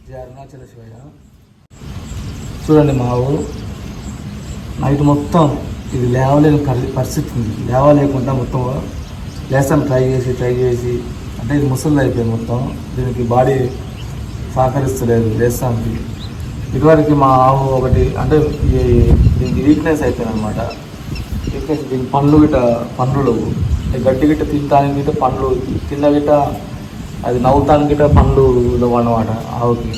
జయ అరుణాచల శివయ్య. చూడండి మా ఊరు నైట్ మొత్తం ఇది లేవలేని పరిస్థితి ఉంది. లేవలేకుండా మొత్తం లేస్తాను ట్రై చేసి అంటే ఇది ముసలి అయిపోయింది మొత్తం. దీనికి బాడీ సహకరిస్తలేదు లేస్తానికి. ఇదివరకు మా ఆవు ఒకటి అంటే దీనికి వీక్నెస్ అయిపోయింది అనమాట. వీక్నెస్ దీనికి పండ్లు గడ్డి గిట్ట తినటానికి గిట్ట పండ్లు తిన్న గిట్ట అది నవ్వుతానికి గిట్ట పండ్లు అన్నమాట ఆవుకి.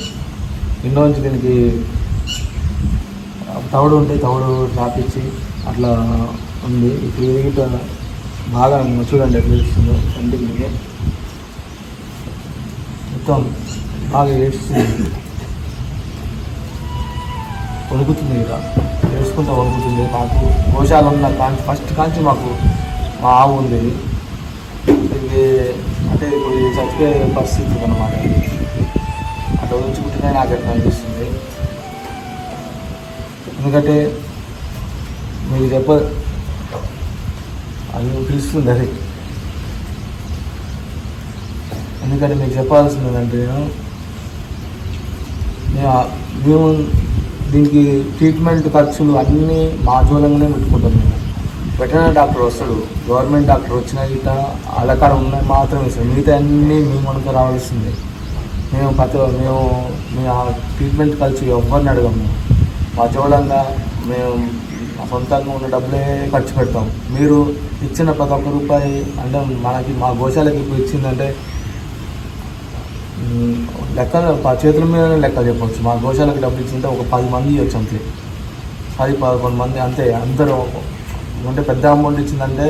ఇంట్లోంచి దీనికి తవుడు ఉంటే తవుడు రాపించి అట్లా ఉంది. ఇప్పుడు ఇది గిట్ట బాగా చూడండి ఎట్లా ఇస్తుందో కంటికి మొత్తం బాగా ఏడుస్తుంది, వణుకుతుంది. ఇక ఏడుచుకుంటూ వణుకుతుంది. మాకు గోశాల ఉన్న ఫస్ట్ కాంచి మాకు మా ఆవు ఉంది. ఇది అంటే ఇప్పుడు చచ్చిపోయే పరిస్థితి అన్నమాట. అట్లా ఉంచుకుంటేనే నాకు ఎట్లా అనిపిస్తుంది. ఎందుకంటే మీకు అది పిలుస్తుంది అది. ఎందుకంటే మీకు చెప్పాల్సింది ఏంటంటే మేము దీనికి ట్రీట్మెంట్ ఖర్చులు అన్నీ మా జోలంగానే పెట్టుకుంటాం. మేము వెటర్నరీ డాక్టర్ వస్తాడు, గవర్నమెంట్ డాక్టర్ వచ్చినా గిట్ట అలకాడ ఉన్నాయి మాత్రమే ఇస్తాం. మిగతా అన్నీ మేము మనకు రావాల్సిందే. మేము ఆ ట్రీట్మెంట్ ఖర్చు ఎవరిని అడగము. మా జోలంగా మేము సొంతంగా ఉన్న డబ్బులే ఖర్చు పెడతాం. మీరు ఇచ్చిన ప్రతి ఒక్క రూపాయి అంటే మనకి మా గోశాలకి ఇప్పుడు ఇచ్చిందంటే లెక్క చేతుల మీద లెక్క చెప్పవచ్చు. మా గోశాలకి డబ్బులు ఇచ్చిందంటే ఒక 10 మంది ఇవ్వచ్చు అంతే. 10-11 మంది అంతే. అందరూ అంటే పెద్ద అమౌంట్ ఇచ్చిందంటే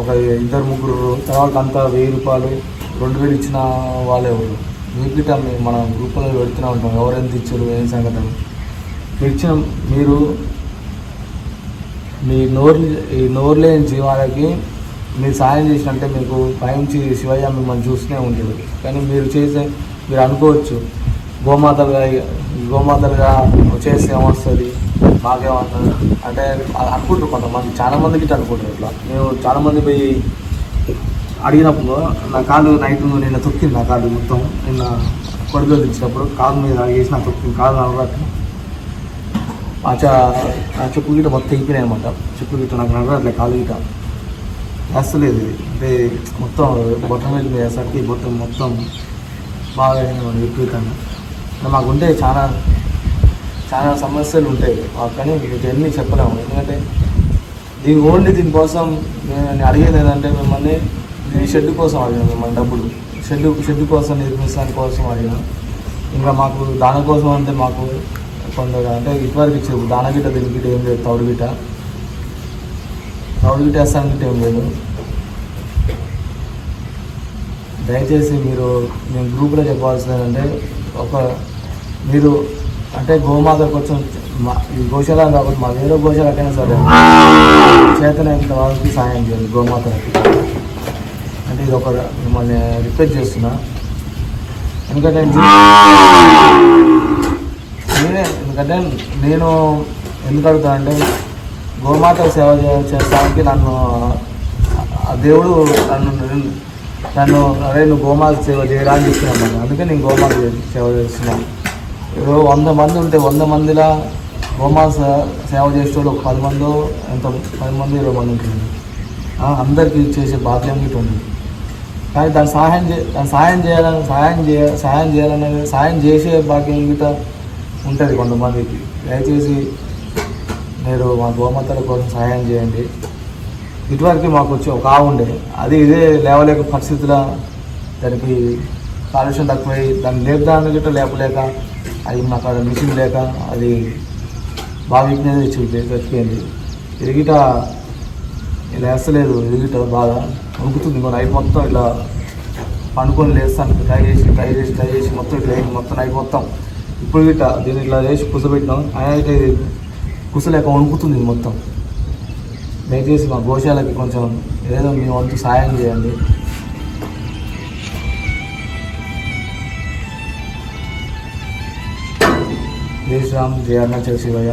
ఒక 2-3 తర్వాత అంతా 1000 రూపాయలు 2000 ఇచ్చిన వాళ్ళే ఎవరు. వీటికి మన గ్రూపులో పెడుతూనే ఉంటాం ఎవరెంత ఇచ్చారు ఏం సంగతి. మీరు మీ నోరు లేని జీవాలకి మీరు సాయం చేసినట్టే మీకు పైనుంచి శివయ్య మిమ్మల్ని చూస్తూనే ఉంటాడు. కానీ మీరు అనుకోవచ్చు గోమాతలుగా చేస్తే ఏమొస్తుంది మాకేమవుతుంది అంటే అనుకుంటారు కొంతమంది. చాలామంది గిట్ట అనుకుంటారు ఇట్లా. మేము చాలామంది పోయి అడిగినప్పుడు నా కాలు నైట్ నిన్న తొక్కింది. నా కాలు మొత్తం నిన్న కొడుకులు తెచ్చినప్పుడు కాలు మీద వేసి నా తొక్కింది. కాలు నడవట్టు ఆ చెప్పు గిట్ట మొత్తం తెగిపోయినాయి అనమాట. చెప్పు గిట్ట నాకు నడవట్లే కాలు గిట్ట వేస్తలేదు. అంటే మొత్తం బొట్టం మీద వేసరికి మొత్తం బాగా అయినాయి విపరీతంగా. మాకుంటే చాలా సమస్యలు ఉంటాయి. కానీ మీకు ఎన్ని చెప్పలేము. ఎందుకంటే దీనికోసం నేను అడిగేది ఏంటంటే మిమ్మల్ని ఈ షెడ్ కోసం అడిగిన మిమ్మల్ని డబ్బులు షెడ్ కోసం నిర్మించడానికి కోసం అడిగిన. ఇంకా మాకు దానికోసం అంటే మాకు కొందరు అంటే ఇటువరకు ఇచ్చారు దానగిట్ట దీనికి ఏం లేదు. తౌడు గిట్ట వేస్తానికి ఏం లేదు. దయచేసి మేము గ్రూప్లో చెప్పాల్సింది ఏంటంటే మీరు అంటే గోమాత కొంచెం ఈ గోశాల కాబట్టి మా వేరే గోశాలకైనా సరే చేతనైనంత వాళ్ళకి సాయం చేయండి గోమాతలకి. అంటే ఇది మిమ్మల్ని రిక్వెస్ట్ చేస్తున్నా. ఎందుకంటే నేను ఎందుకు అడుగుతానంటే గోమాత సేవ చేస్తానికి నన్ను దేవుడు నన్ను అరే నువ్వు గోమాత సేవ చేయరా అని చెప్తున్నాను. అందుకే నేను గోమాత సేవ చేస్తున్నాను. 100 మంది ఉంటే 100 మందిలా గోమాత సేవ చేసేవాళ్ళు ఒక 10 మందో 10 మంది 20 మంది ఉంటుంది. అందరికీ చేసే భాగ్యం గిట్ట ఉంది. కానీ సాయం చేసే భాగ్యం గిట్ట ఉంటుంది కొంతమందికి. దయచేసి మీరు మా గోమాతల కోసం సహాయం చేయండి. ఇటువరకు మాకు వచ్చి ఒక ఆవు ఉండే ఇదే లేవలేక పరిస్థితుల దానికి కాలుష్యం తక్కువై దాన్ని లేపుదాన్ని గిట్ట లేపలేక అది మాకు అక్కడ మిషన్ లేక అది బాగా వీక్నెస్ చచ్చిపోయింది. ఇది గిట్ట ఇలా వేస్తలేదు. ఇది గిట్ట బాగా వణుకుతుంది. నైట్ మొత్తం ఇట్లా పండుకొని లేస్తాను ట్రై చేసి మొత్తం ఇట్లా మొత్తం నైట్ మొత్తం. ఇప్పుడు గిట్ట దీన్ని ఇట్లా వేసి కుసబెట్టినాం. అయితే కుసలేక వణుకుతుంది మొత్తం. దయచేసి మా గోశాలకి కొంచెం ఏదో మీ వంతు సాయం చేయండి. జై శ్రీరామ్, జయ అరుణాచల శివయ్య.